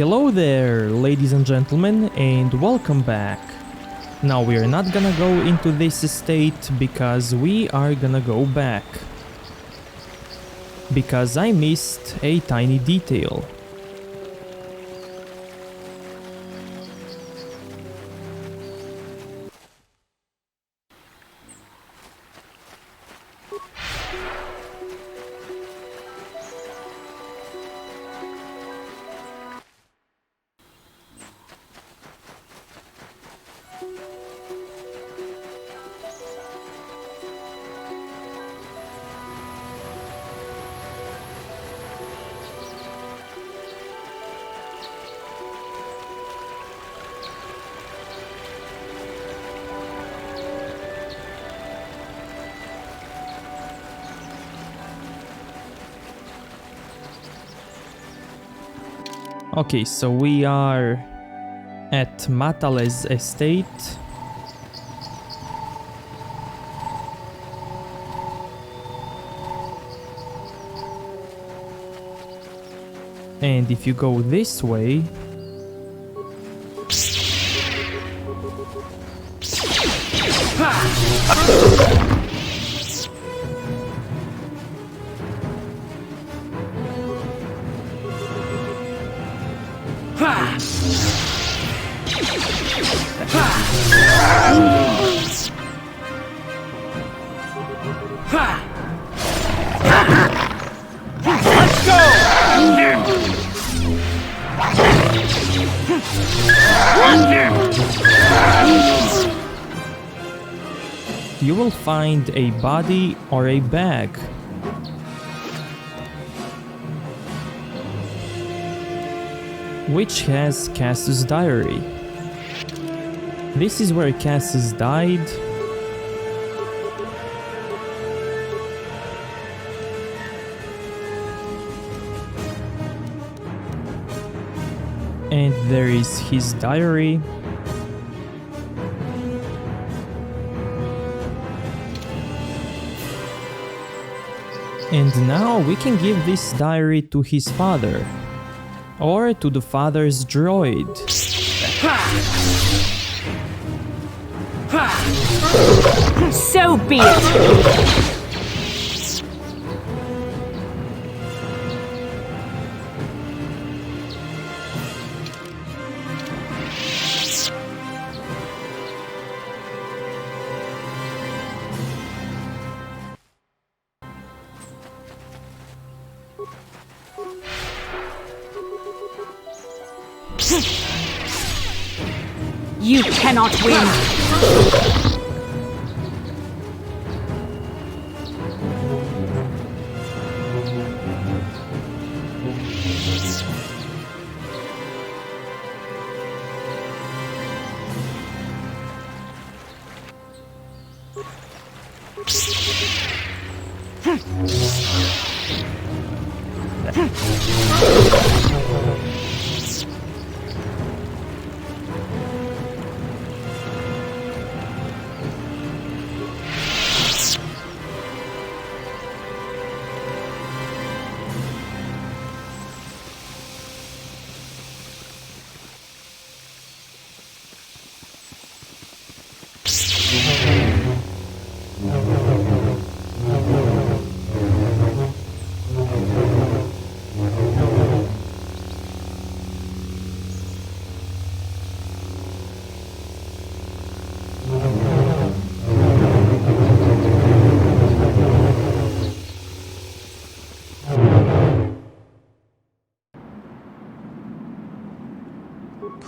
Hello there, ladies and gentlemen, and welcome back. Now we are not gonna go into this estate because we are gonna go back. Because I missed a tiny detail. Okay, so we are at Matale's estate. And if you go this way... Let's go! You will find a body or a bag. Which has Cass's diary. This is where Cass died. And there is his diary. And now we can give this diary to his father. Or to the father's droid. So be it! You cannot win!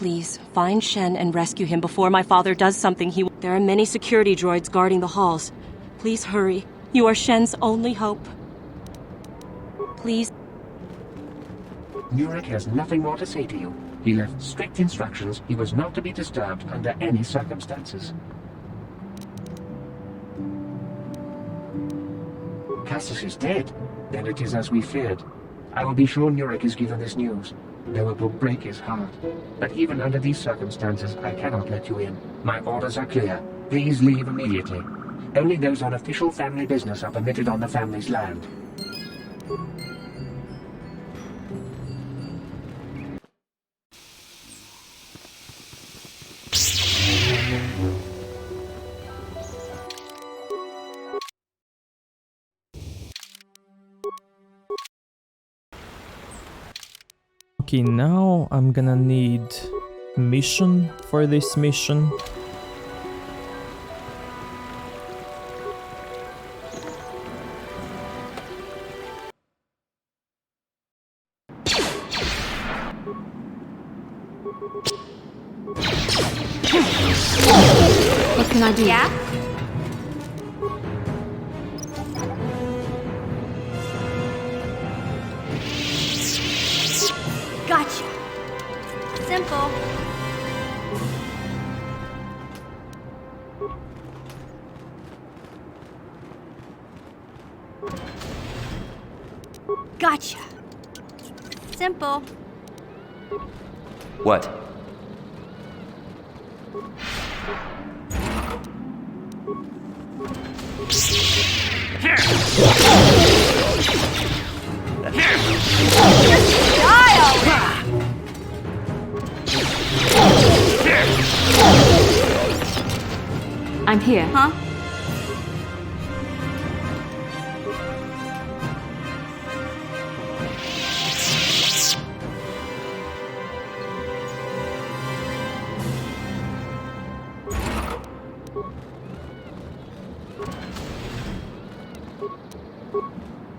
Please, find Shen and rescue him before my father does something There are many security droids guarding the halls. Please hurry. You are Shen's only hope. Please. Nurek has nothing more to say to you. He left strict instructions he was not to be disturbed under any circumstances. Cassus is dead. Then it is as we feared. I will be sure Nurek is given this news. Though it will break his heart. But even under these circumstances, I cannot let you in. My orders are clear. Please leave immediately. Only those on official family business are permitted on the family's land. Okay, now I'm gonna need mission for this mission. What can I do? Yeah? Gotcha. Simple. Gotcha. Simple. What? I'm here. Huh?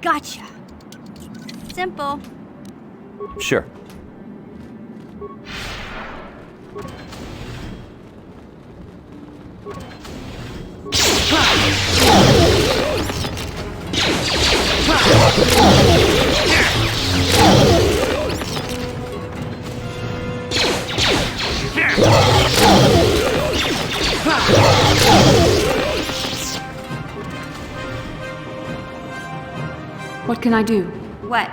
Gotcha. Simple. Sure. What can I do? What?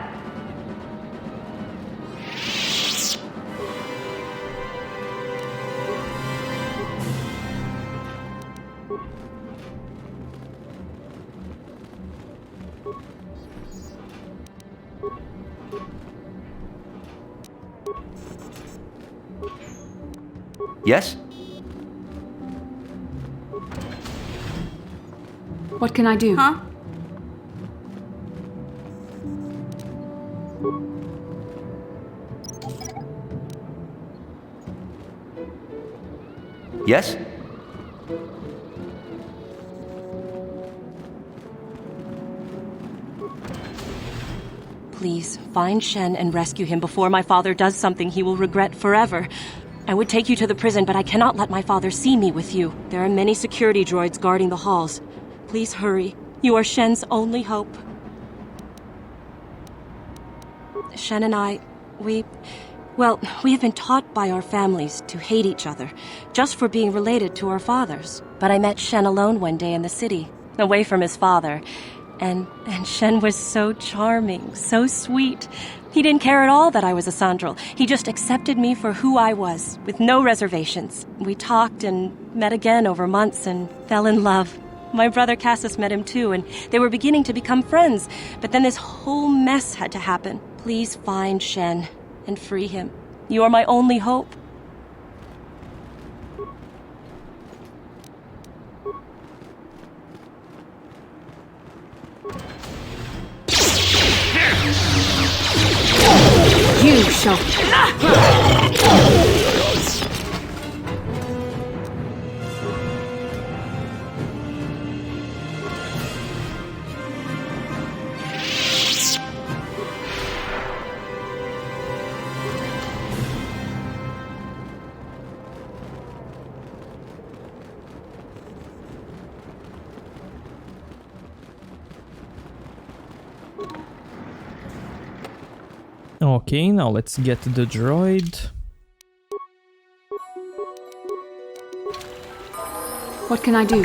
Yes? What can I do? Huh? Yes? Please, find Shen and rescue him before my father does something he will regret forever. I would take you to the prison, but I cannot let my father see me with you. There are many security droids guarding the halls. Please hurry. You are Shen's only hope. Shen and I, we have been taught by our families to hate each other, just for being related to our fathers. But I met Shen alone one day in the city, away from his father. And Shen was so charming, so sweet. He didn't care at all that I was a Sandral. He just accepted me for who I was, with no reservations. We talked and met again over months and fell in love. My brother Cassius met him too, and they were beginning to become friends. But then this whole mess had to happen. Please find Shen and free him. You are my only hope. You shall... Okay, now let's get the droid. What can I do?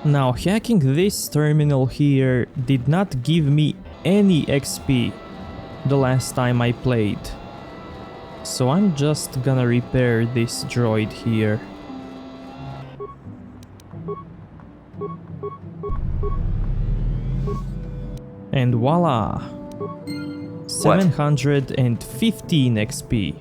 Now, hacking this terminal here did not give me any XP the last time I played. So I'm just gonna repair this droid here. And voila! 715 XP.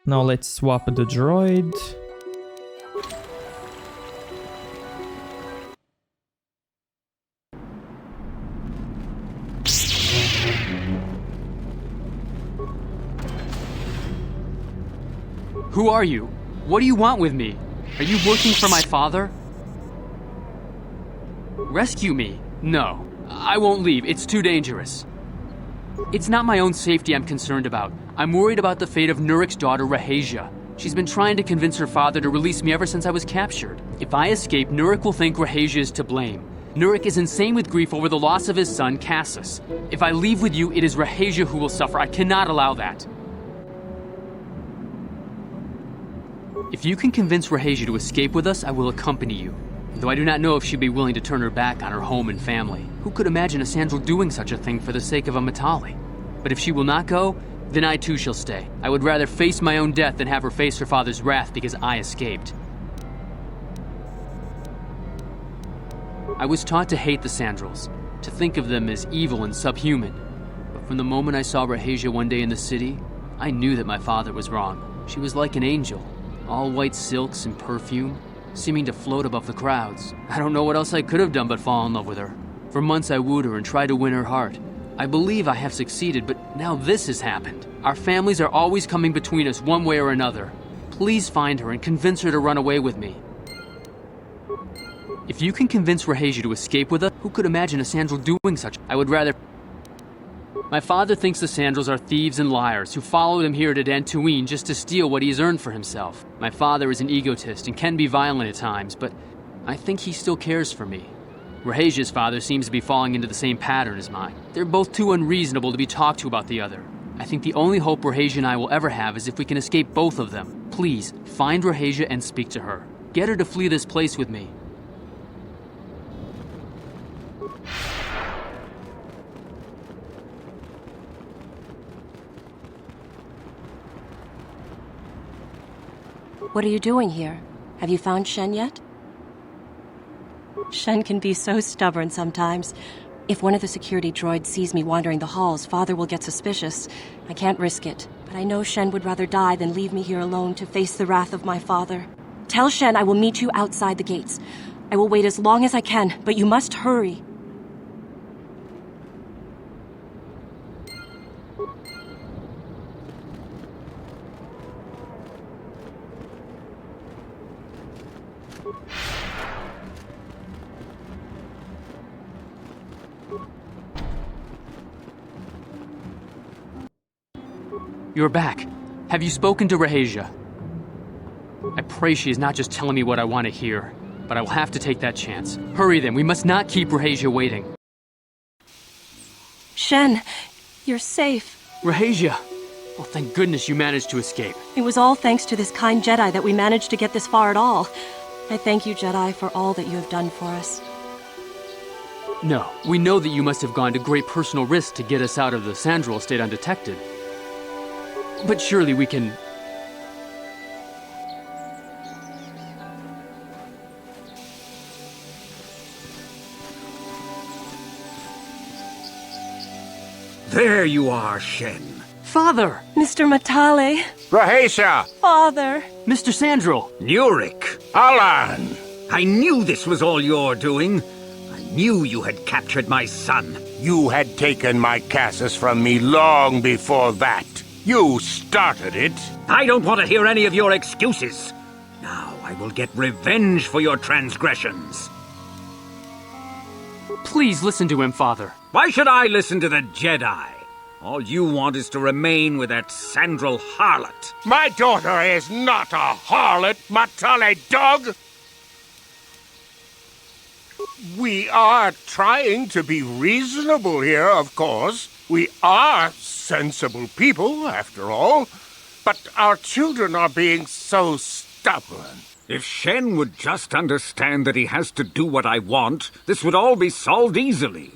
Now let's swap the droid. Who are you? What do you want with me? Are you working for my father? Rescue me? No. I won't leave. It's too dangerous. It's not my own safety I'm concerned about. I'm worried about the fate of Nurik's daughter, Rahasia. She's been trying to convince her father to release me ever since I was captured. If I escape, Nurik will think Rahasia is to blame. Nurik is insane with grief over the loss of his son, Cassus. If I leave with you, it is Rahasia who will suffer. I cannot allow that. If you can convince Rahasia to escape with us, I will accompany you. Though I do not know if she'd be willing to turn her back on her home and family. Who could imagine a Sandral doing such a thing for the sake of a Matali? But if she will not go, then I too shall stay. I would rather face my own death than have her face her father's wrath because I escaped. I was taught to hate the Sandrals, to think of them as evil and subhuman. But from the moment I saw Rahasia one day in the city, I knew that my father was wrong. She was like an angel, all white silks and perfume, seeming to float above the crowds. I don't know what else I could have done but fall in love with her. For months I wooed her and tried to win her heart. I believe I have succeeded, but now this has happened. Our families are always coming between us one way or another. Please find her and convince her to run away with me. If you can convince Rahasia to escape with us, who could imagine a Sandral doing such? I would rather... My father thinks the Sandrals are thieves and liars who followed him here to Dantooine just to steal what he has earned for himself. My father is an egotist and can be violent at times, but I think he still cares for me. Rahasia's father seems to be falling into the same pattern as mine. They're both too unreasonable to be talked to about the other. I think the only hope Rahasia and I will ever have is if we can escape both of them. Please, find Rahasia and speak to her. Get her to flee this place with me. What are you doing here? Have you found Shen yet? Shen can be so stubborn sometimes. If one of the security droids sees me wandering the halls, Father will get suspicious. I can't risk it, but I know Shen would rather die than leave me here alone to face the wrath of my father. Tell Shen I will meet you outside the gates. I will wait as long as I can, but you must hurry. You're back. Have you spoken to Rahasia? I pray she is not just telling me what I want to hear, but I will have to take that chance. Hurry then, we must not keep Rahasia waiting. Shen, you're safe. Rahasia! Oh, thank goodness you managed to escape. It was all thanks to this kind Jedi that we managed to get this far at all. I thank you, Jedi, for all that you have done for us. No, we know that you must have gone to great personal risk to get us out of the Sandral estate undetected. But surely we can... There you are, Shen. Father! Mr. Matale. Rahasia! Father. Mr. Sandral! Nurik! Alan! I knew this was all your doing. I knew you had captured my son. You had taken my Cassus from me long before that. You started it. I don't want to hear any of your excuses. Now I will get revenge for your transgressions. Please listen to him, Father. Why should I listen to the Jedi? All you want is to remain with that Sandral harlot. My daughter is not a harlot, Matale dog! We are trying to be reasonable here, of course. We are sensible people, after all. But our children are being so stubborn. If Shen would just understand that he has to do what I want, this would all be solved easily.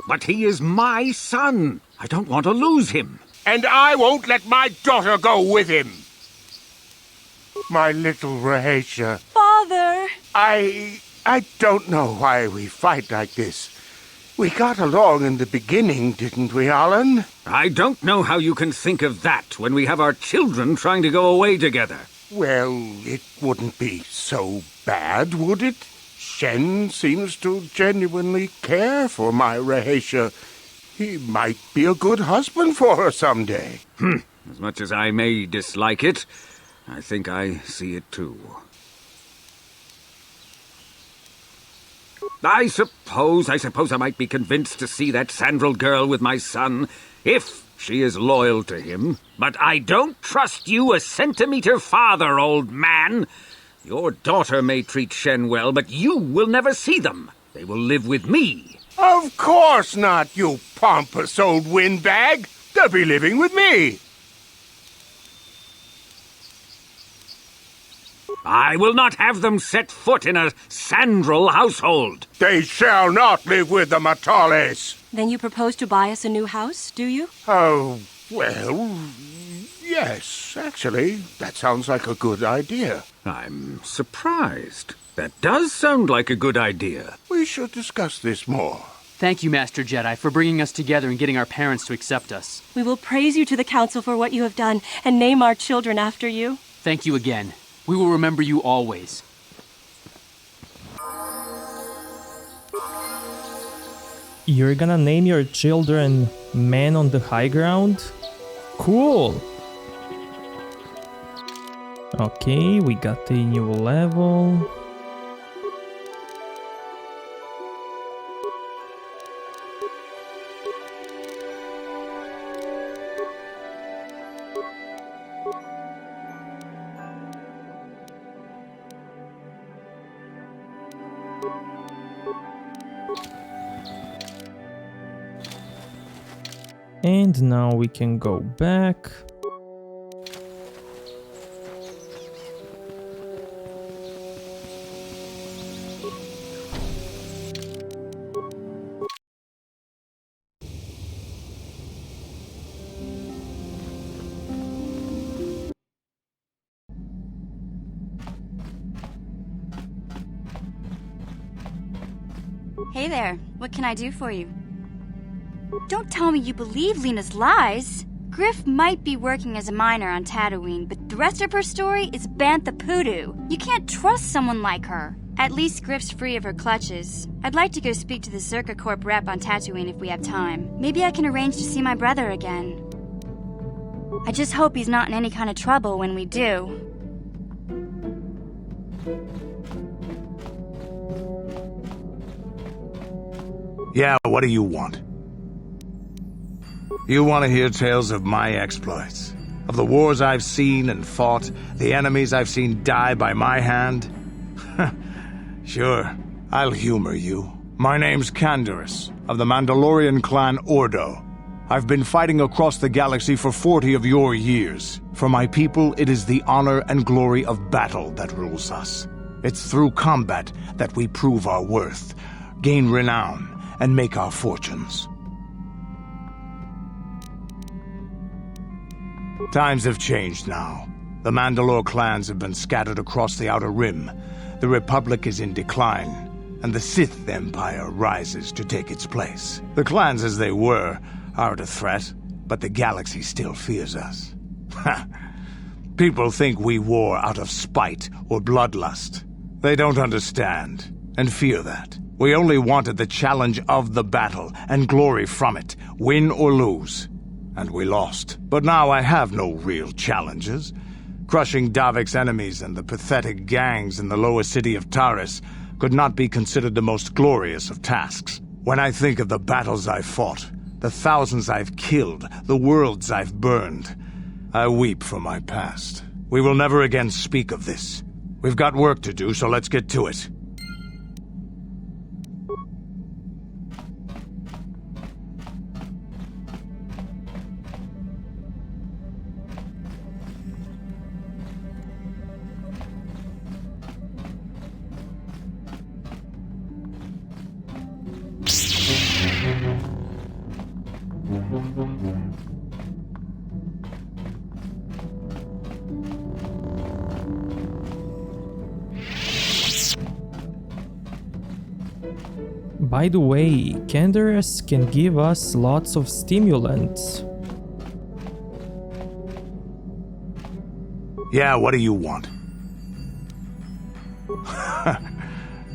But he is my son. I don't want to lose him. And I won't let my daughter go with him. My little Rahasia. Father! I don't know why we fight like this. We got along in the beginning, didn't we, Alan? I don't know how you can think of that when we have our children trying to go away together. Well, it wouldn't be so bad, would it? Shen seems to genuinely care for my Rahasia. He might be a good husband for her someday. As much as I may dislike it, I think I see it too. I suppose I might be convinced to see that Sandral girl with my son, if she is loyal to him. But I don't trust you a centimeter farther, old man. Your daughter may treat Shen well, but you will never see them. They will live with me. Of course not, you pompous old windbag. They'll be living with me. I will not have them set foot in a Sandral household. They shall not live with the Matales. Then you propose to buy us a new house, do you? Oh, well, yes, actually, that sounds like a good idea. I'm surprised. That does sound like a good idea. We should discuss this more. Thank you, Master Jedi, for bringing us together and getting our parents to accept us. We will praise you to the Council for what you have done and name our children after you. Thank you again. We will remember you always. You're gonna name your children Man on the High Ground? Cool! Okay, we got a new level. And now we can go back. Hey there, what can I do for you? Don't tell me you believe Lena's lies! Griff might be working as a miner on Tatooine, but the rest of her story is bantha poodoo. You can't trust someone like her. At least Griff's free of her clutches. I'd like to go speak to the Zerka Corp rep on Tatooine if we have time. Maybe I can arrange to see my brother again. I just hope he's not in any kind of trouble when we do. Yeah, what do you want? You want to hear tales of my exploits? Of the wars I've seen and fought, the enemies I've seen die by my hand? Sure, I'll humor you. My name's Canderous, of the Mandalorian clan Ordo. I've been fighting across the galaxy for 40 of your years. For my people, it is the honor and glory of battle that rules us. It's through combat that we prove our worth, gain renown, and make our fortunes. Times have changed now. The Mandalore clans have been scattered across the Outer Rim. The Republic is in decline, and the Sith Empire rises to take its place. The clans as they were aren't a threat, but the galaxy still fears us. People think we war out of spite or bloodlust. They don't understand, and fear that. We only wanted the challenge of the battle, and glory from it, win or lose. And we lost. But now I have no real challenges. Crushing Davik's enemies and the pathetic gangs in the lower city of Taris could not be considered the most glorious of tasks. When I think of the battles I fought, The thousands I've killed, the worlds I've burned. I weep for my past. We will never again speak of this. We've got work to do, so let's get to it. By the way, Canderous can give us lots of stimulants. Yeah, what do you want?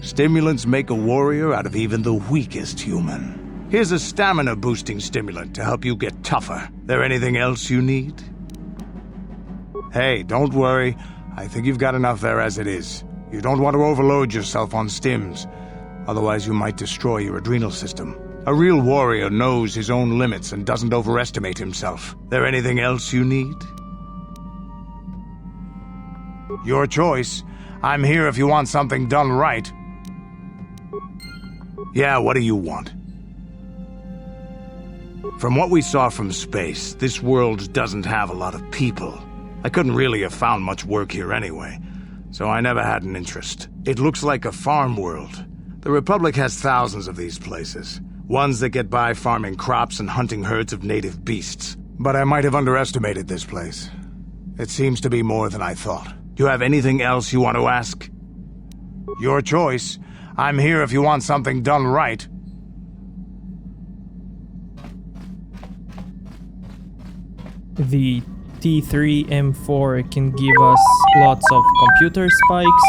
Stimulants make a warrior out of even the weakest human. Here's a stamina-boosting stimulant to help you get tougher. There anything else you need? Hey, don't worry. I think you've got enough there as it is. You don't want to overload yourself on stims. Otherwise, you might destroy your adrenal system. A real warrior knows his own limits and doesn't overestimate himself. There anything else you need? Your choice. I'm here if you want something done right. Yeah, what do you want? From what we saw from space, this world doesn't have a lot of people. I couldn't really have found much work here anyway, so I never had an interest. It looks like a farm world. The Republic has thousands of these places. Ones that get by farming crops and hunting herds of native beasts. But I might have underestimated this place. It seems to be more than I thought. Do you have anything else you want to ask? Your choice. I'm here if you want something done right. The T3M4 can give us lots of computer spikes.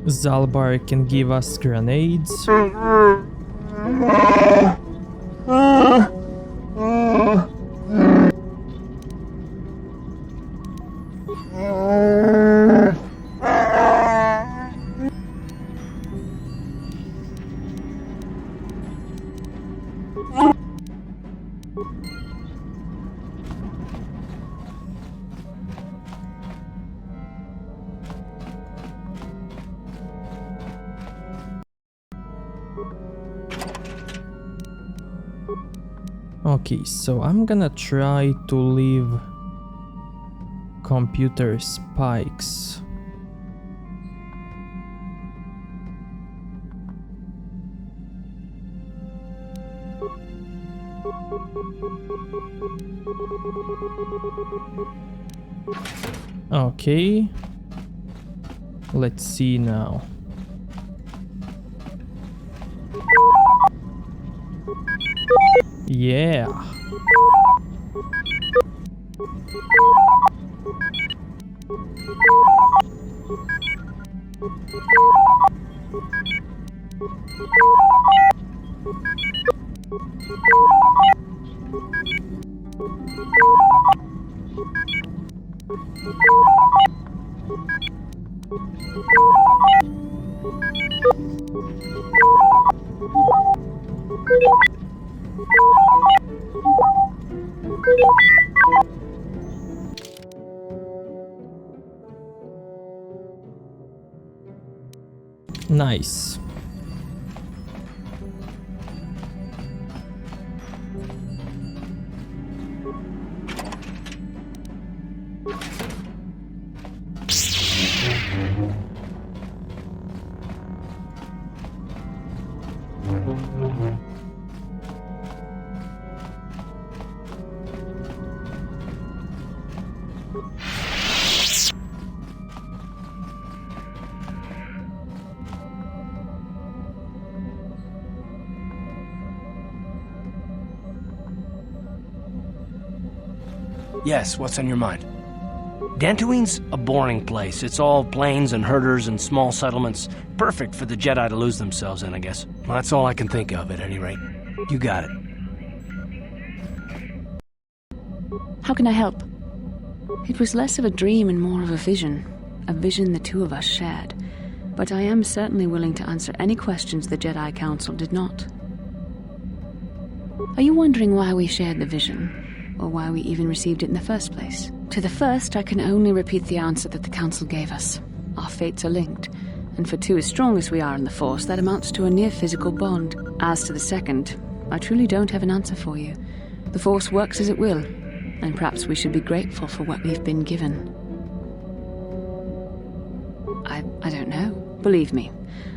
Zalbar can give us grenades. Okay, so I'm gonna try to leave computer spikes. Okay, let's see now. Yeah. Nice. Yes, what's on your mind? Dantooine's a boring place. It's all plains and herders and small settlements. Perfect for the Jedi to lose themselves in, I guess. Well, that's all I can think of, at any rate. You got it. How can I help? It was less of a dream and more of a vision the two of us shared. But I am certainly willing to answer any questions the Jedi Council did not. Are you wondering why we shared the vision, or why we even received it in the first place? To the first, I can only repeat the answer that the Council gave us. Our fates are linked, and for two as strong as we are in the Force, that amounts to a near physical bond. As to the second, I truly don't have an answer for you. The Force works as it will, and perhaps we should be grateful for what we've been given. I don't know. Believe me,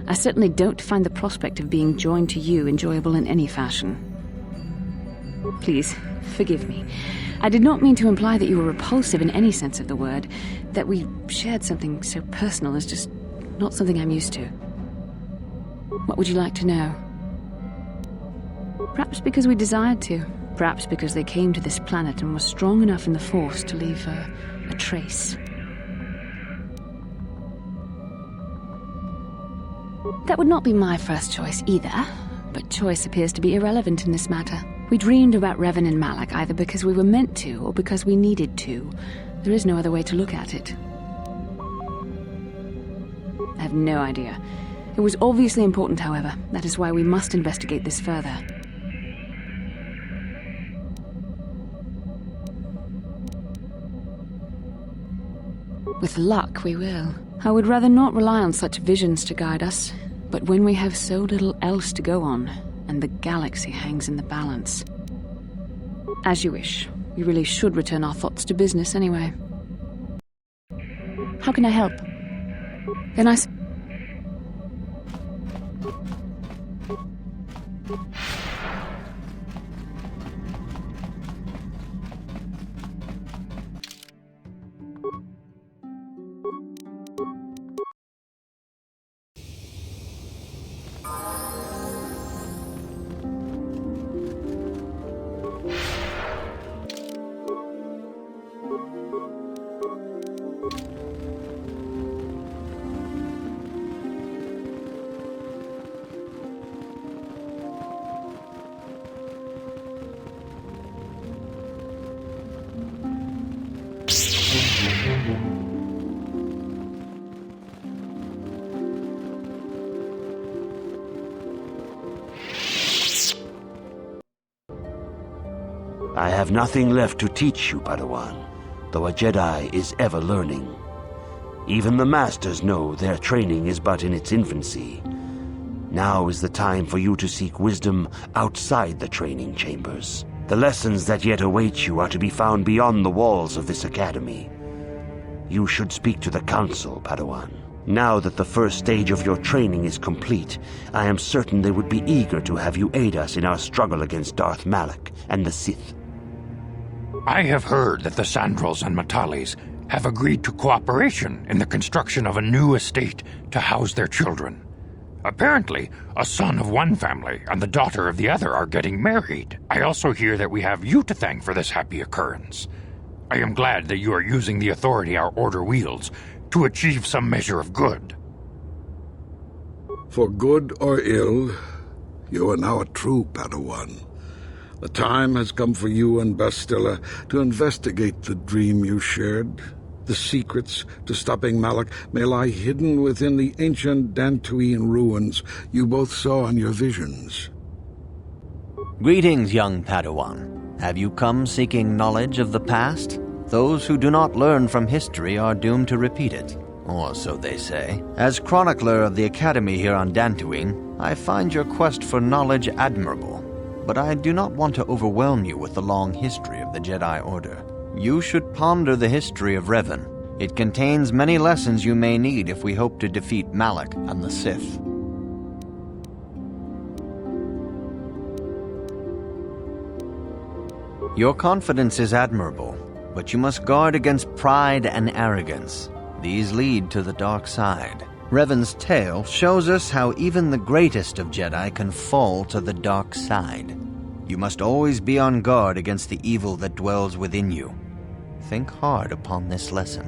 I certainly don't find the prospect of being joined to you enjoyable in any fashion. Please, forgive me. I did not mean to imply that you were repulsive in any sense of the word. That we shared something so personal is just not something I'm used to. What would you like to know? Perhaps because we desired to. Perhaps because they came to this planet and were strong enough in the Force to leave a trace. That would not be my first choice either, but choice appears to be irrelevant in this matter. We dreamed about Revan and Malak either because we were meant to or because we needed to. There is no other way to look at it. I have no idea. It was obviously important, however. That is why we must investigate this further. With luck, we will. I would rather not rely on such visions to guide us, but when we have so little else to go on, and the galaxy hangs in the balance. As you wish. We really should return our thoughts to business anyway. How can I help? Then I have nothing left to teach you, Padawan, though a Jedi is ever learning. Even the Masters know their training is but in its infancy. Now is the time for you to seek wisdom outside the training chambers. The lessons that yet await you are to be found beyond the walls of this academy. You should speak to the Council, Padawan. Now that the first stage of your training is complete, I am certain they would be eager to have you aid us in our struggle against Darth Malak and the Sith. I have heard that the Sandrals and Matalis have agreed to cooperation in the construction of a new estate to house their children. Apparently, a son of one family and the daughter of the other are getting married. I also hear that we have you to thank for this happy occurrence. I am glad that you are using the authority our order wields to achieve some measure of good. For good or ill, you are now a true Padawan. The time has come for you and Bastilla to investigate the dream you shared. The secrets to stopping Malak may lie hidden within the ancient Dantooine ruins you both saw in your visions. Greetings, young Padawan. Have you come seeking knowledge of the past? Those who do not learn from history are doomed to repeat it, or so they say. As chronicler of the Academy here on Dantooine, I find your quest for knowledge admirable. But I do not want to overwhelm you with the long history of the Jedi Order. You should ponder the history of Revan. It contains many lessons you may need if we hope to defeat Malak and the Sith. Your confidence is admirable, but you must guard against pride and arrogance. These lead to the dark side. Revan's tale shows us how even the greatest of Jedi can fall to the dark side. You must always be on guard against the evil that dwells within you. think hard upon this lesson.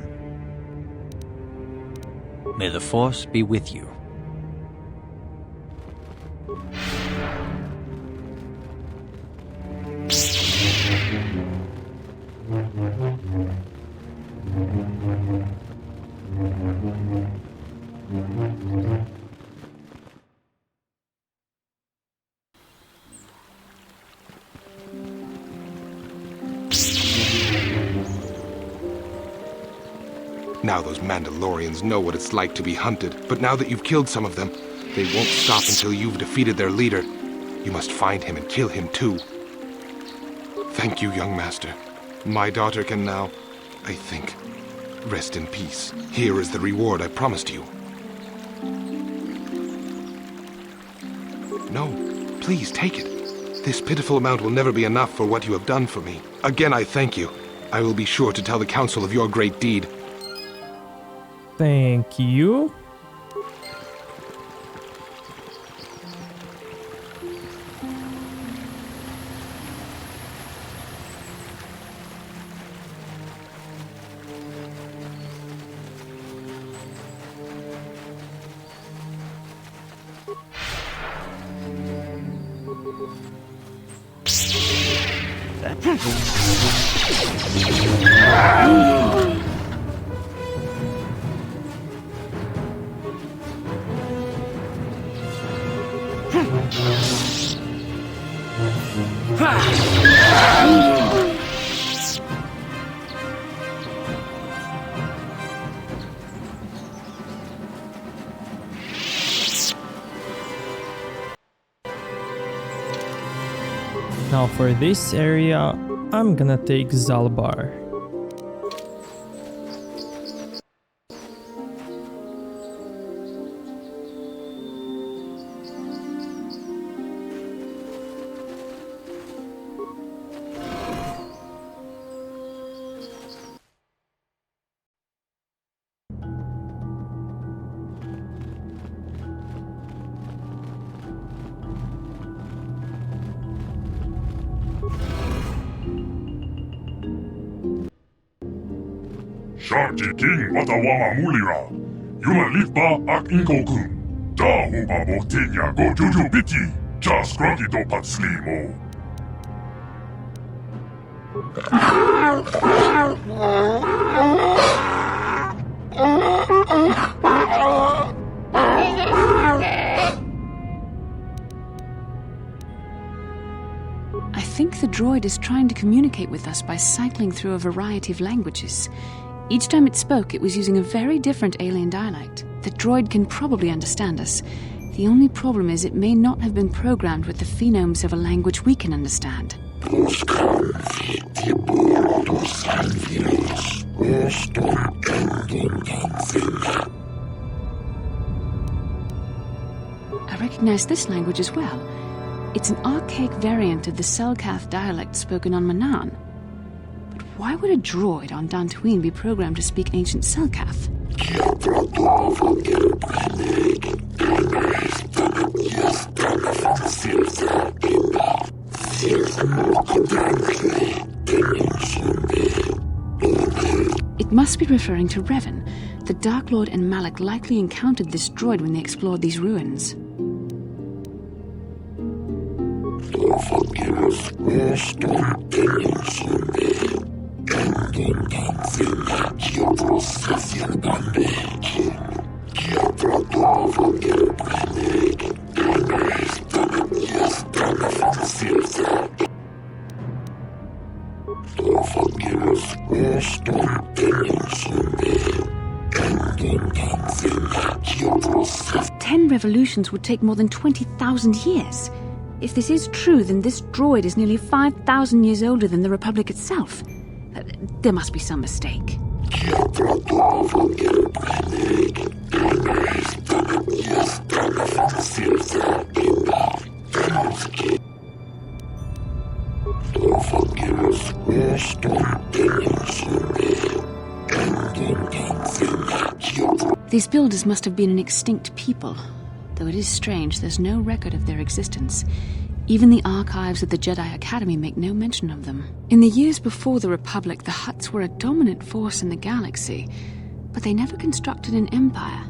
May the Force be with you. Now those Mandalorians know what it's like to be hunted, but now that you've killed some of them, they won't stop until you've defeated their leader. You must find him and kill him too. Thank you, young master. My daughter can now, I think, rest in peace. Here is the reward I promised you. No, please take it. This pitiful amount will never be enough for what you have done for me. Again, I thank you. I will be sure to tell the council of your great deed. Thank you. Now for this area, I'm gonna take Zalbar. Sharji King Watawama Mulira, Yuma Lipa Ak Inkokun, Da Huba Boktinya Go Juju Biti, Jas Grogito Patslimo. I think the droid is trying to communicate with us by cycling through a variety of languages. Each time it spoke, it was using a very different alien dialect. The droid can probably understand us. The only problem is it may not have been programmed with the phonemes of a language we can understand. I recognize this language as well. It's an archaic variant of the Selkath dialect spoken on Manan. But why would a droid on Dantooine be programmed to speak ancient Selkath? It must be referring to Revan. The Dark Lord and Malak likely encountered this droid when they explored these ruins. Ten revolutions would take more than 20,000 years. If this is true, then this droid is nearly 5,000 years older than the Republic itself. There must be some mistake. These builders must have been an extinct people. Though it is strange, there's no record of their existence. Even the archives of the Jedi Academy make no mention of them. In the years before the Republic, the Hutts were a dominant force in the galaxy, but they never constructed an empire.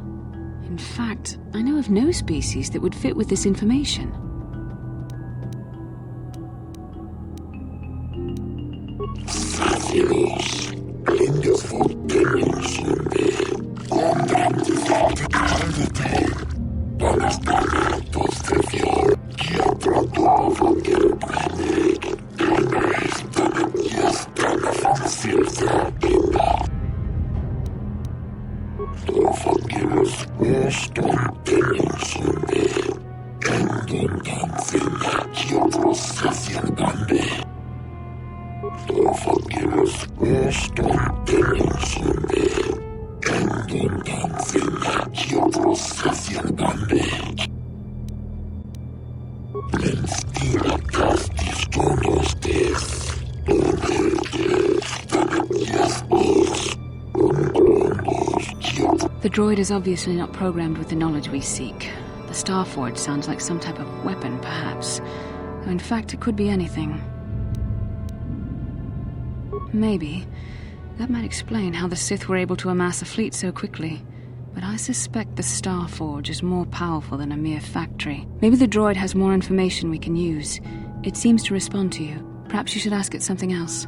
In fact, I know of no species that would fit with this information. The droid is obviously not programmed with the knowledge we seek. The Starforge sounds like some type of weapon, perhaps. Though in fact, it could be anything. Maybe. That might explain how the Sith were able to amass a fleet so quickly. But I suspect the Starforge is more powerful than a mere factory. Maybe the droid has more information we can use. It seems to respond to you. Perhaps you should ask it something else.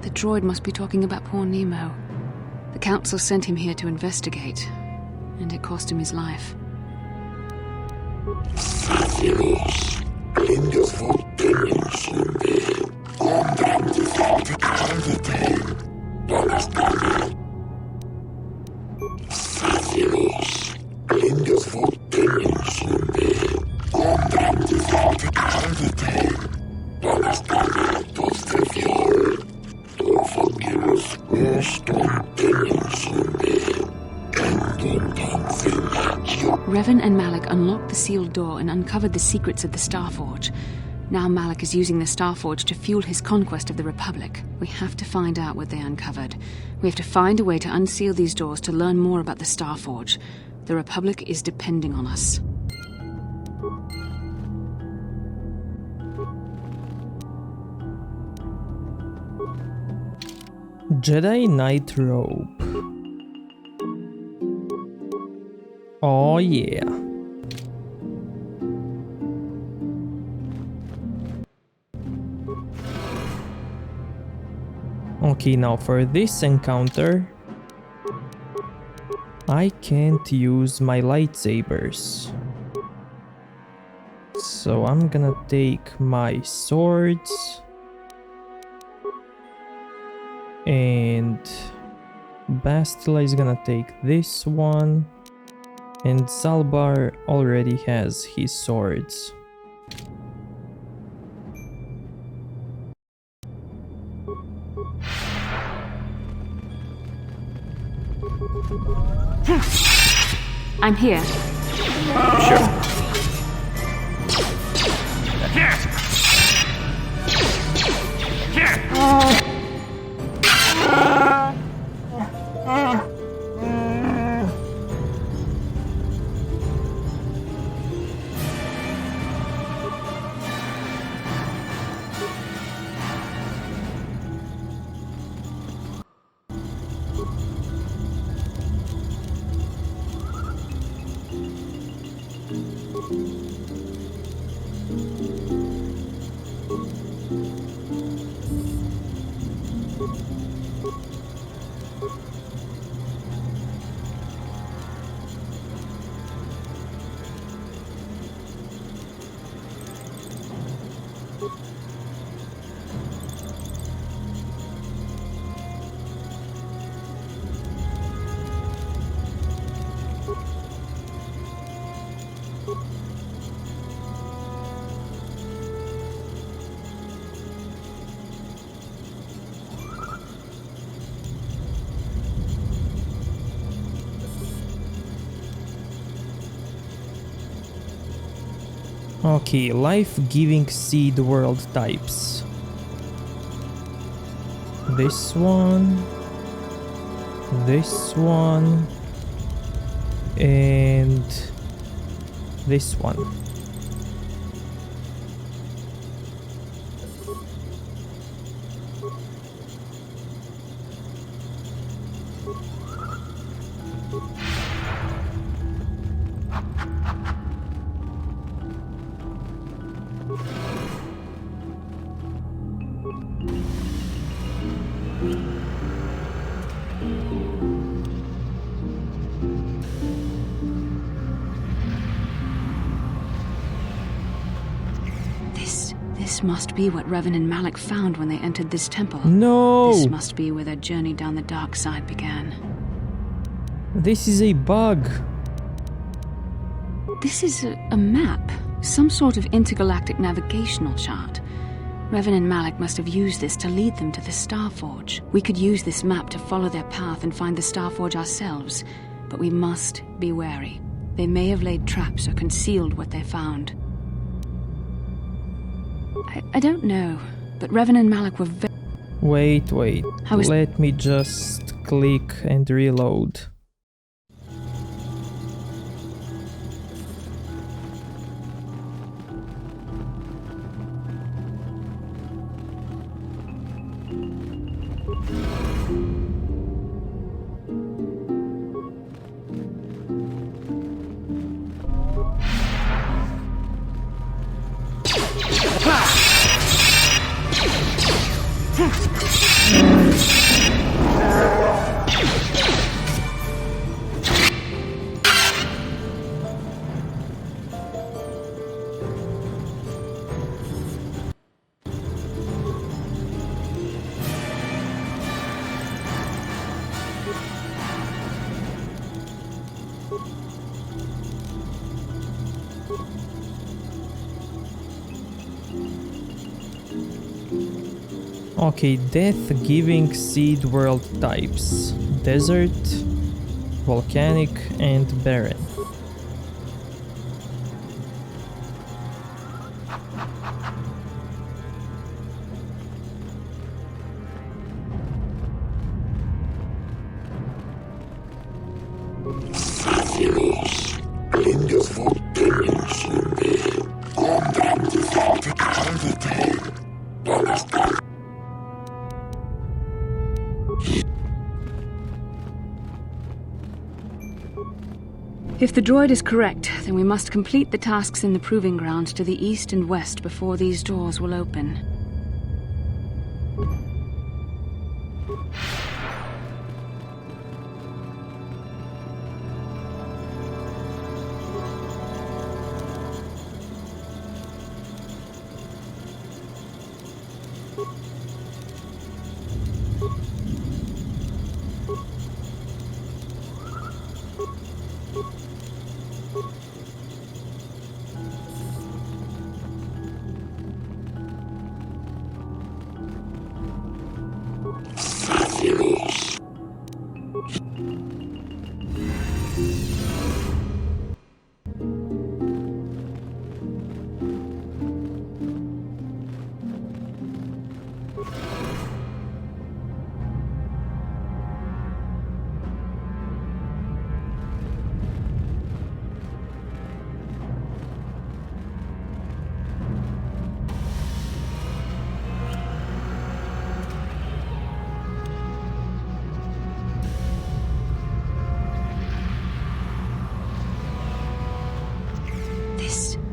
The droid must be talking about poor Nemo. The Council sent him here to investigate, and it cost him his life. Revan and Malak unlocked the sealed door and uncovered the secrets of the Starforge. Now Malak is using the Starforge to fuel his conquest of the Republic. We have to find out what they uncovered. We have to find a way to unseal these doors to learn more about the Starforge. The Republic is depending on us. Jedi Knight Robe. Oh yeah. Okay, now for this encounter, I can't use my lightsabers. So I'm gonna take my swords. And Bastila is gonna take this one. And Zalbar already has his swords. I'm here. Sure. Okay, life-giving seed world types. This one, and this one. This must be what Revan and Malak found when they entered this temple. No! This must be where their journey down the dark side began. This is a bug. This is a map. Some sort of intergalactic navigational chart. Revan and Malak must have used this to lead them to the Starforge. We could use this map to follow their path and find the Starforge ourselves, but we must be wary. They may have laid traps or concealed what they found. I don't know, but Revan and Malak were very... Wait. Let me just click and reload. Okay, death-giving seed world types. Desert, volcanic, and barren. If the droid is correct, then we must complete the tasks in the proving grounds to the east and west before these doors will open.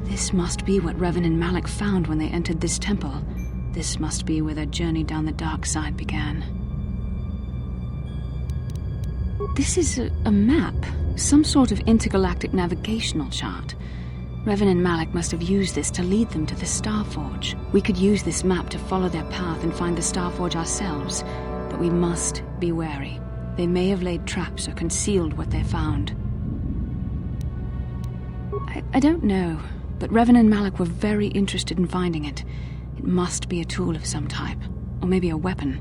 This must be what Revan and Malak found when they entered this temple. This must be where their journey down the dark side began. This is a map. Some sort of intergalactic navigational chart. Revan and Malak must have used this to lead them to the Starforge. We could use this map to follow their path and find the Starforge ourselves, but we must be wary. They may have laid traps or concealed what they found. I don't know, but Revan and Malak were very interested in finding it. It must be a tool of some type, or maybe a weapon.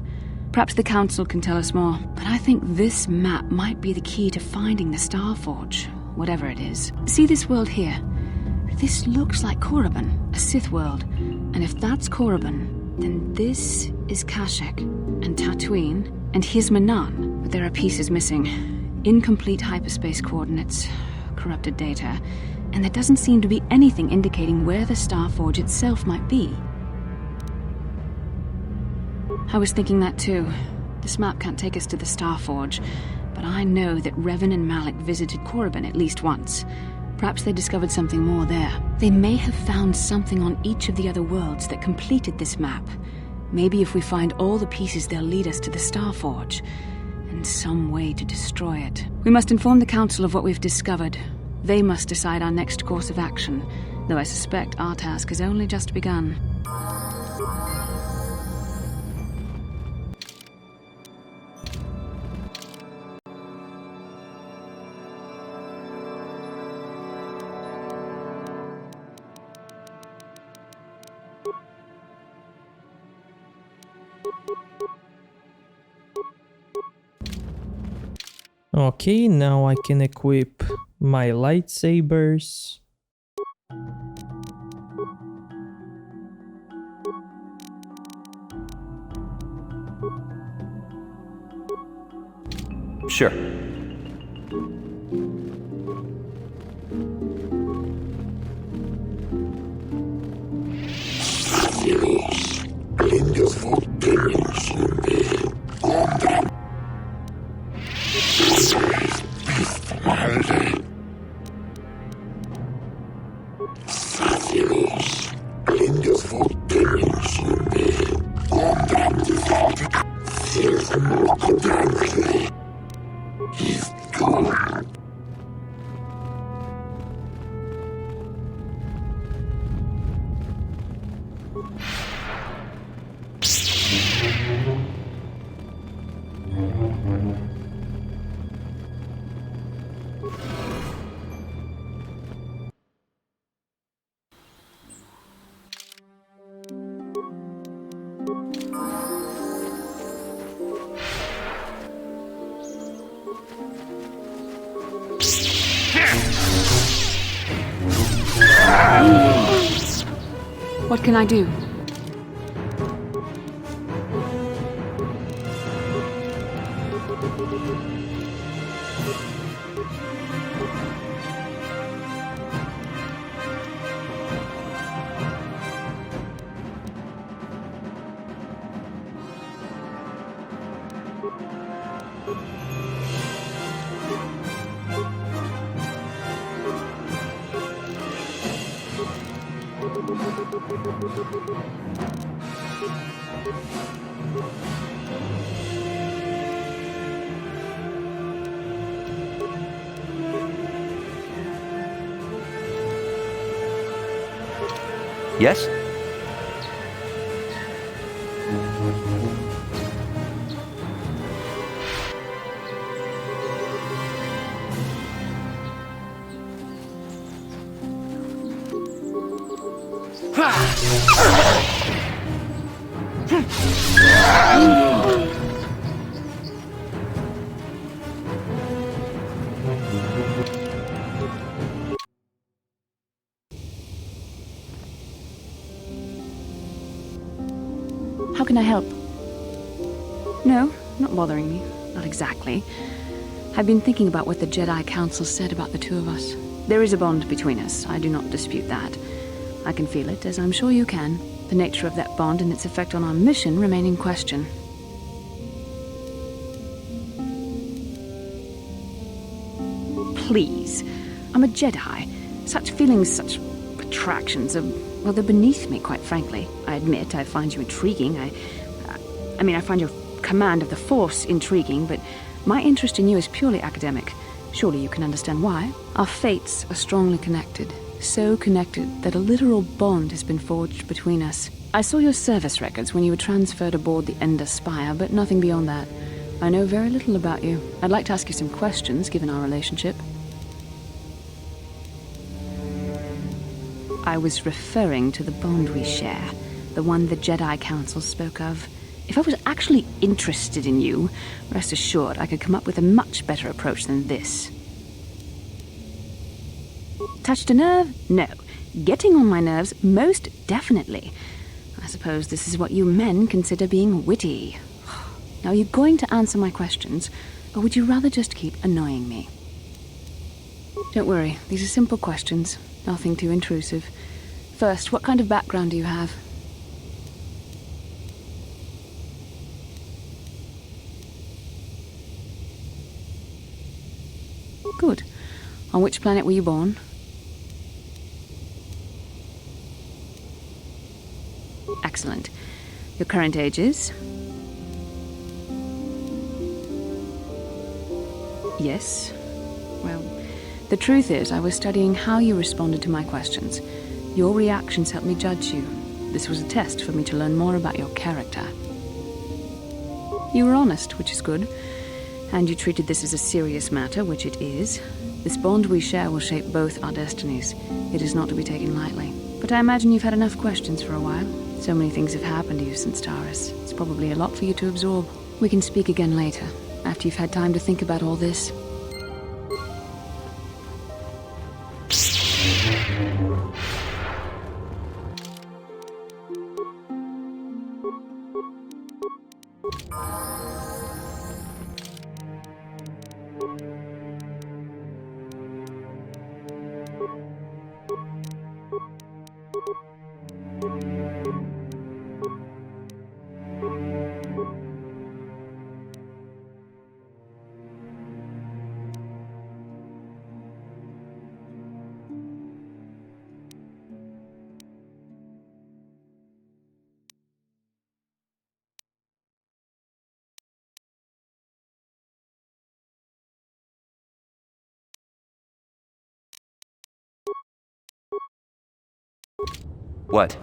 Perhaps the Council can tell us more, but I think this map might be the key to finding the Starforge, whatever it is. See this world here? This looks like Korriban, a Sith world. And if that's Korriban, then this is Kashyyyk, and Tatooine, and here's Manan. But there are pieces missing. Incomplete hyperspace coordinates, corrupted data, and there doesn't seem to be anything indicating where the Starforge itself might be. I was thinking that too. This map can't take us to the Starforge, but I know that Revan and Malik visited Korriban at least once. Perhaps they discovered something more there. They may have found something on each of the other worlds that completed this map. Maybe if we find all the pieces, they'll lead us to the Starforge, and some way to destroy it. We must inform the Council of what we've discovered. They must decide our next course of action, though I suspect our task has only just begun. Okay, now I can equip my lightsabers. Sure. What can I do? Yes? How can I help? No, not bothering me. Not exactly. I've been thinking about what the Jedi Council said about the two of us. There is a bond between us. I do not dispute that. I can feel it, as I'm sure you can. The nature of that bond and its effect on our mission remain in question. Please. I'm a Jedi. Such feelings, such attractions are, well, they're beneath me, quite frankly. I admit I find you intriguing. I find your command of the Force intriguing, but my interest in you is purely academic. Surely you can understand why. Our fates are strongly connected. So connected that a literal bond has been forged between us. I saw your service records when you were transferred aboard the Ender Spire, but nothing beyond that. I know very little about you. I'd like to ask you some questions, given our relationship. I was referring to the bond we share, the one the Jedi Council spoke of. If I was actually interested in you, rest assured I could come up with a much better approach than this. Touched a nerve? No. Getting on my nerves, most definitely. I suppose this is what you men consider being witty. Now, are you going to answer my questions, or would you rather just keep annoying me? Don't worry, these are simple questions, nothing too intrusive. First, what kind of background do you have? Good. On which planet were you born? Excellent. Your current age is? Yes. Well, the truth is, I was studying how you responded to my questions. Your reactions helped me judge you. This was a test for me to learn more about your character. You were honest, which is good. And you treated this as a serious matter, which it is. This bond we share will shape both our destinies. It is not to be taken lightly. But I imagine you've had enough questions for a while. So many things have happened to you since Taurus. It's probably a lot for you to absorb. We can speak again later, after you've had time to think about all this. What?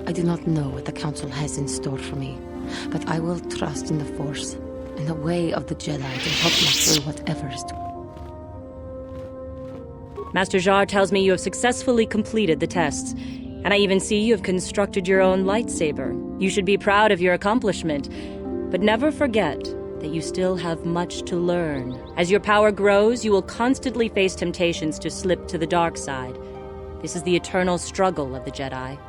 I do not know what the Council has in store for me, but I will trust in the Force, in the way of the Jedi to help me through whatever is to. Master Jar tells me you have successfully completed the tests, and I even see you have constructed your own lightsaber. You should be proud of your accomplishment, but never forget that you still have much to learn. As your power grows, you will constantly face temptations to slip to the dark side. This is the eternal struggle of the Jedi.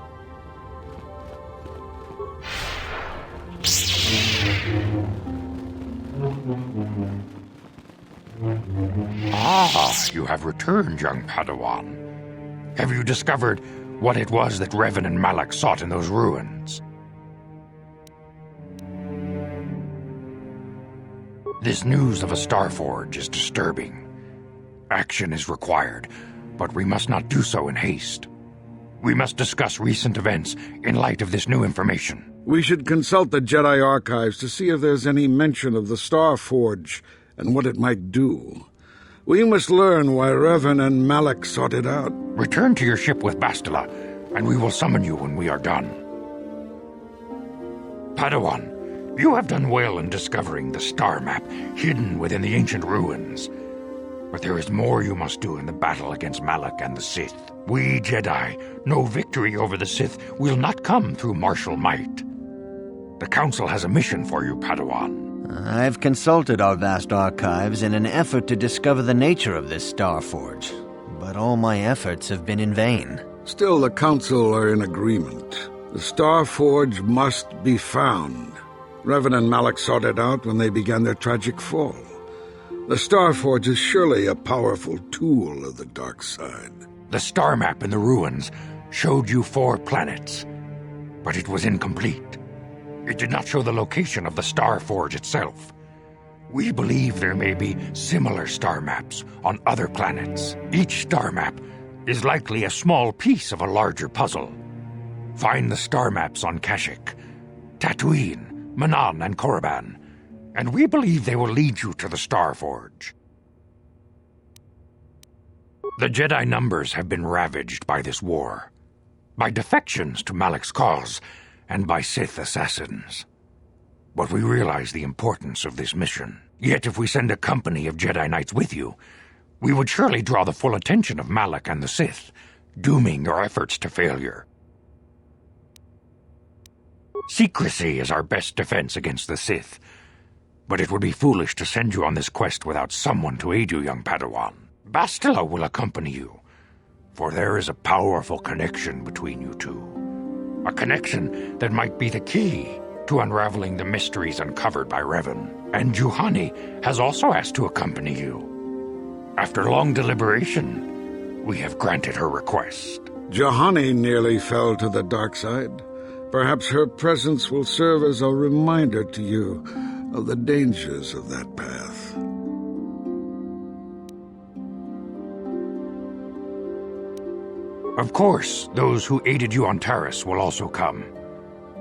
Ah, you have returned, young Padawan. Have you discovered what it was that Revan and Malak sought in those ruins? This news of a Starforge is disturbing. Action is required, but we must not do so in haste. We must discuss recent events in light of this new information. We should consult the Jedi archives to see if there's any mention of the Starforge and what it might do. We must learn why Revan and Malak sought it out. Return to your ship with Bastila, and we will summon you when we are done. Padawan, you have done well in discovering the star map hidden within the ancient ruins. But there is more you must do in the battle against Malak and the Sith. We Jedi know victory over the Sith will not come through martial might. The Council has a mission for you, Padawan. I've consulted our vast archives in an effort to discover the nature of this Starforge, but all my efforts have been in vain. Still, the Council are in agreement. The Starforge must be found. Revan and Malak sought it out when they began their tragic fall. The Starforge is surely a powerful tool of the dark side. The star map in the ruins showed you 4 planets, but it was incomplete. It did not show the location of the Starforge itself. We believe there may be similar star maps on other planets. Each star map is likely a small piece of a larger puzzle. Find the star maps on Kashyyyk, Tatooine, Manan, and Korriban, and we believe they will lead you to the Starforge. The Jedi numbers have been ravaged by this war, by defections to Malak's cause, and by Sith assassins. But we realize the importance of this mission. Yet if we send a company of Jedi Knights with you, we would surely draw the full attention of Malak and the Sith, dooming your efforts to failure. Secrecy is our best defense against the Sith. But it would be foolish to send you on this quest without someone to aid you, young Padawan. Bastila will accompany you, for there is a powerful connection between you two. A connection that might be the key to unraveling the mysteries uncovered by Revan. And Juhani has also asked to accompany you. After long deliberation, we have granted her request. Juhani nearly fell to the dark side. Perhaps her presence will serve as a reminder to you of the dangers of that path. Of course, those who aided you on Taris will also come.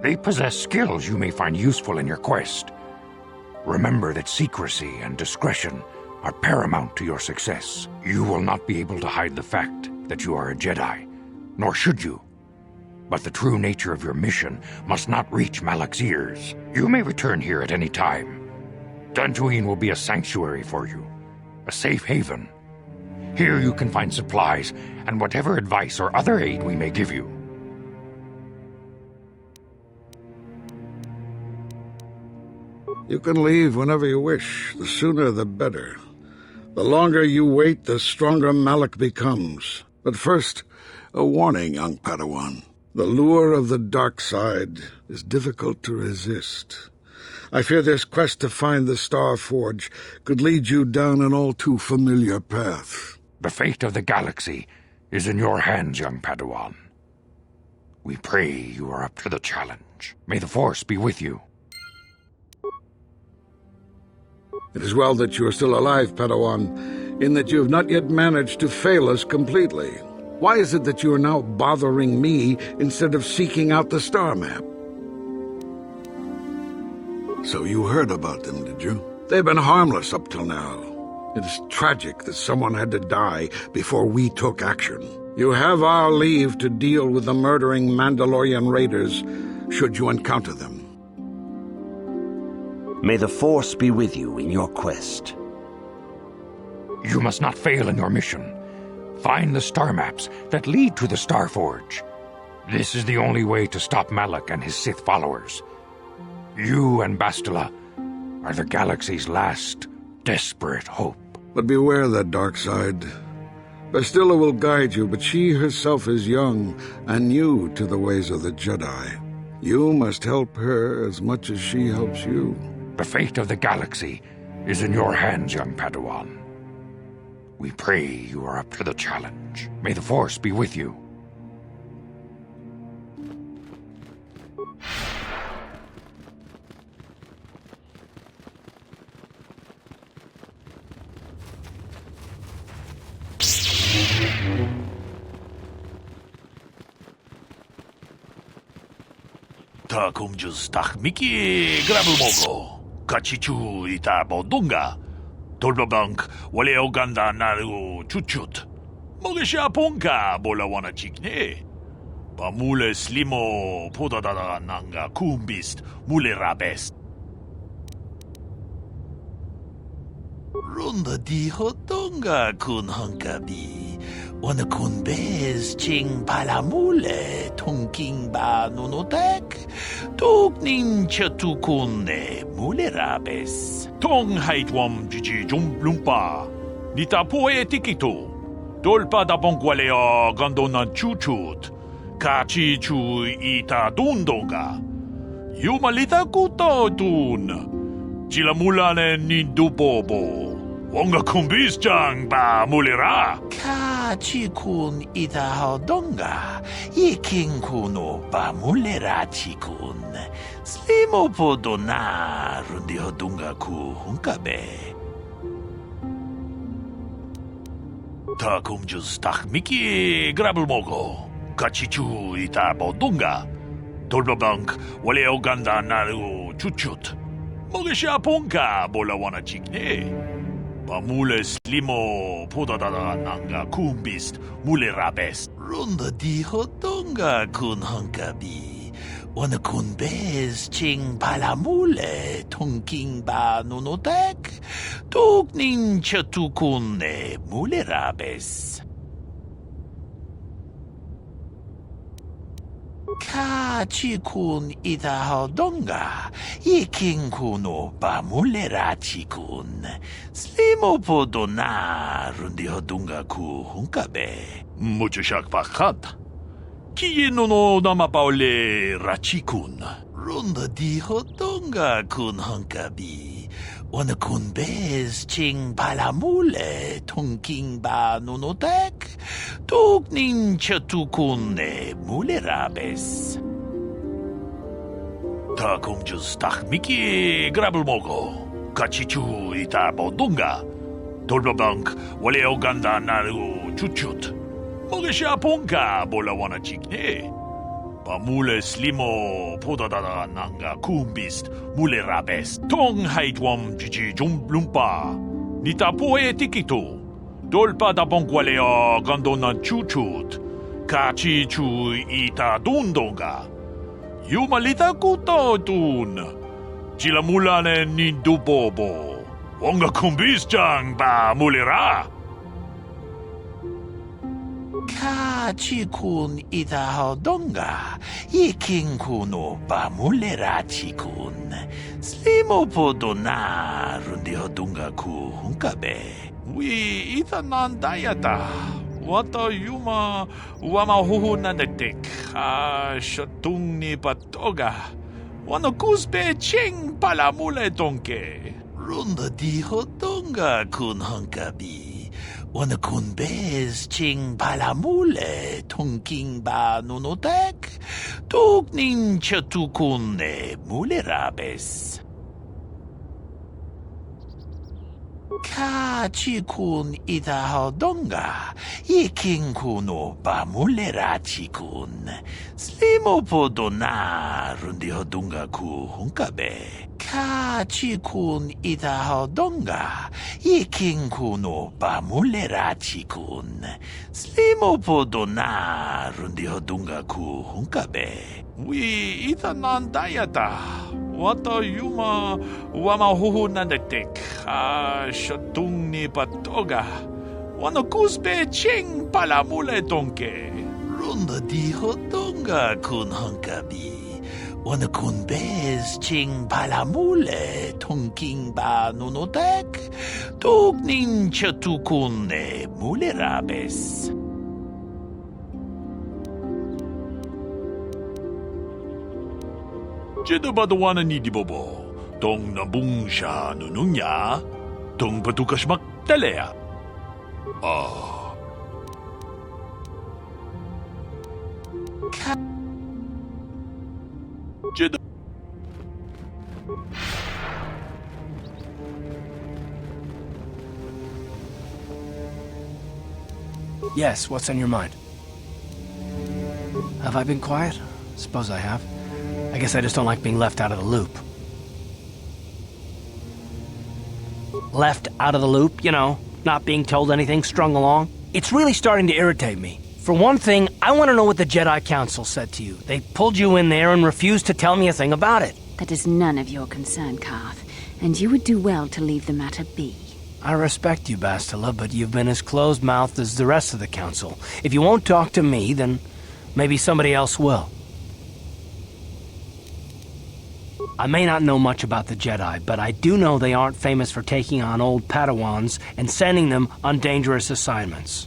They possess skills you may find useful in your quest. Remember that secrecy and discretion are paramount to your success. You will not be able to hide the fact that you are a Jedi, nor should you. But the true nature of your mission must not reach Malak's ears. You may return here at any time. Dantooine will be a sanctuary for you, a safe haven. Here you can find supplies and whatever advice or other aid we may give you. You can leave whenever you wish. The sooner the better. The longer you wait, the stronger Malak becomes. But first, a warning, young Padawan. The lure of the dark side is difficult to resist. I fear this quest to find the Star Forge could lead you down an all too familiar path. The fate of the galaxy is in your hands, young Padawan. We pray you are up to the challenge. May the Force be with you. It is well that you are still alive, Padawan, in that you have not yet managed to fail us completely. Why is it that you are now bothering me instead of seeking out the star map? So you heard about them, did you? They've been harmless up till now. It is tragic that someone had to die before we took action. You have our leave to deal with the murdering Mandalorian raiders, should you encounter them. May the Force be with you in your quest. You must not fail in your mission. Find the star maps that lead to the Star Forge. This is the only way to stop Malak and his Sith followers. You and Bastila are the galaxy's last desperate hope. But beware that dark side. Bastila will guide you, but she herself is young and new to the ways of the Jedi. You must help her as much as she helps you. The fate of the galaxy is in your hands, young Padawan. We pray you are up to the challenge. May the Force be with you. Ta kumjus tak miki grabumogo. Kachichu ita bodunga. Tolbabank wale oganda naru chuchut. Mogesha ponka bola wana chikne. Bamule slimo podadada nanga kumbist mule rabest. Runda di hotonga kun hankabi. Wana kun bez ching palamule tongking ba nunotek. Tuk nin chatukune mule rabes. Tong haitwam jiji jumplumpa. Nita poe tikito. Dolpa da bongwalea gandona chuchut. Kachi chu ita dundonga. Yumalita kuto dun. Chilamulane nindubobo. Wonga kumbis jang ba mulera. Kachi kun ita hodonga. Iking kuno ba mulera chikun. Slimo podona rundi hodunga ku hunkabe. Ta kumjus tak miki grabulmogo. Kachichu ita bodunga. Tolbabank wale oganda naru chuchut. Mogesha ponka bola wana chikne. Bamule slimo podadada nanga kumbist mule rabest. Runda di hotonga kun hankabi. Wana kun bez ching palamule tongking ba nunotek. Tuk nin chatukune mule rabes. Kachikun itahodonga, ikinkuno pamulera chikun. Slimo podona rundi hodunga ku hunkabe. Mucho shakpakat. Kieno no namapaule rachikun. Runda di hodonga kun hunkabi. Wana kun bez ching palamule tongking ba nunotek. Tuk nincha tukune mulerabes. Takum just takmiki grabelmogo. Kachichu ita bodunga. Tolbabank wale oganda naru chuchut. Mogesha ponka bola wana chikne. Pamule slimo podadada nanga kumbist mulerabes. Tong haitwam jiji jumblumpa. Nita poe tikito. Dolpa da bonkwalea gandona chuchut. Kachichu ita dundonga. Yumalita kutotun. Chilamulane nindubobo. Wonga kumbisjang ba mulera. Kachikun ita hodonga. Ikinkuno ba mulera chikun. Slimo podona rundi hodunga ku hunkabe. We ita nandayata. Wata yuma wama huhu nandetik. Shatung ni patoga. Wano kuspe ching palamule tonke. Runda di hodonga kun hunkabi. Wana kun bez ching palamule tongking ba nunotek. Tuk nincha tukune mulerabes. Kachikun ita hodonga. Ikinkuno ba mulera chikun. Slimo podona rundi hodunga ku hunkabe. Kachikun ita hodonga. Ikinkuno ba mulera chikun. Slimo podona rundi hodunga ku hunkabe. We ita nandayata. Wata yuma wama huhu nandetik. Shatung ni patoga. Wano kuspe ching palamule tonke. Runda di hodonga kun hunkabi. Wana kun bez ching palamule tongking ba nunotek. Tuk nincha tukune mulerabes. Jeda badawana ni di bobo. Tong nabung siya nununya. Tong patukas maktalea. Jeda. Yes, what's on your mind? Have I been quiet? Suppose I have. I guess I just don't like being left out of the loop. Left out of the loop, you know, not being told anything, strung along. It's really starting to irritate me. For one thing, I want to know what the Jedi Council said to you. They pulled you in there and refused to tell me a thing about it. That is none of your concern, Karth, and you would do well to leave the matter be. I respect you, Bastila, but you've been as closed-mouthed as the rest of the Council. If you won't talk to me, then maybe somebody else will. I may not know much about the Jedi, but I do know they aren't famous for taking on old Padawans and sending them on dangerous assignments.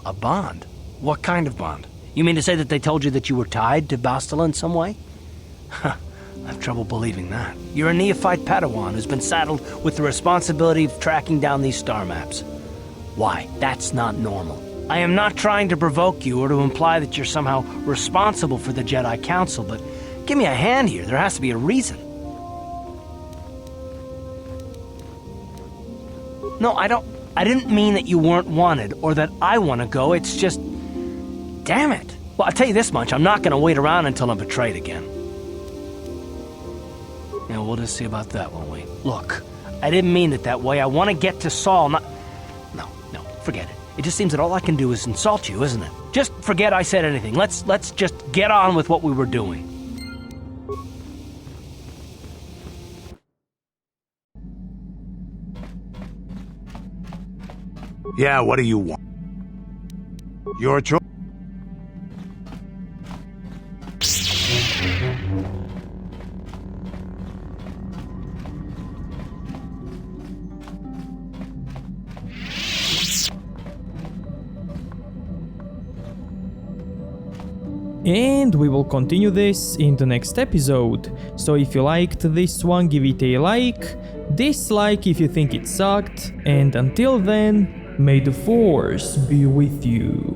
A bond? What kind of bond? You mean to say that they told you that you were tied to Bastila in some way? I have trouble believing that. You're a neophyte Padawan who's been saddled with the responsibility of tracking down these star maps. Why? That's not normal. I am not trying to provoke you or to imply that you're somehow responsible for the Jedi Council, but give me a hand here. There has to be a reason. No, I didn't mean that you weren't wanted or that I want to go. It's just... Damn it. Well, I'll tell you this much. I'm not going to wait around until I'm betrayed again. Yeah, we'll just see about that, won't we? Look, I didn't mean it that way. I want to get to Saul, not... No, forget it. It just seems that all I can do is insult you, isn't it? Just forget I said anything. Let's just get on with what we were doing. Yeah, what do you want? Your choice. And we will continue this in the next episode. So if you liked this one, give it a like, dislike if you think it sucked, and until then, may the Force be with you.